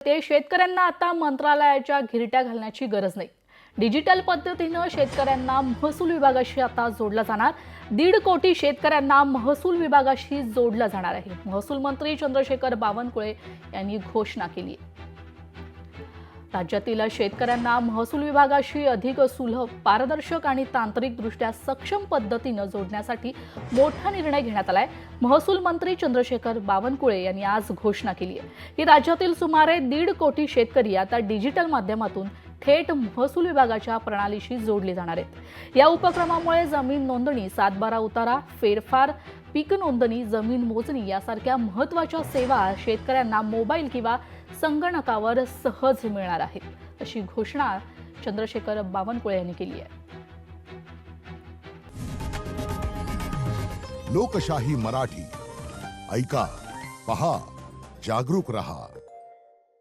ते शेतकऱ्यांना आता मंत्रालयाच्या घिरट्या घालण्याची गरज नाही। डिजिटल पद्धतीने शेतकऱ्यांना महसूल विभागाशी आता जोडला जाणार। 1.5 कोटी शेतकऱ्यांना महसूल विभागाशी जोडलं जाणार आहे। महसूल मंत्री चंद्रशेखर बावनकुळे यांनी घोषणा केली आहे। राज्यातील शेतकऱ्यांना महसूल विभागाशी अधिक सुलभ, पारदर्शक आणि तांत्रिकदृष्ट्या सक्षम पद्धतीने जोडण्यासाठी मोठा निर्णय घेण्यात आलाय। महसूल मंत्री चंद्रशेखर बावनकुळे यांनी आज घोषणा केली आहे की राज्यातील सुमारे 1.5 कोटी शेतकरी आता डिजिटल माध्यमातून थेट महसूल विभागाच्या प्रणालीशी जोडले जाणार आहेत। या उपक्रमामुळे जमीन नोंदणी, सातबारा उतारा, फेरफार, पीक नोंदणी, जमीन मोजणी यासारख्या महत्त्वाच्या सेवा शेतकऱ्यांना मोबाईल किंवा संगणकावर सहज मिळणार आहेत, अशी घोषणा चंद्रशेखर बावनकुळे यांनी केली आहे। लोकशाही मराठी ऐका, पहा, जागरूक रहा।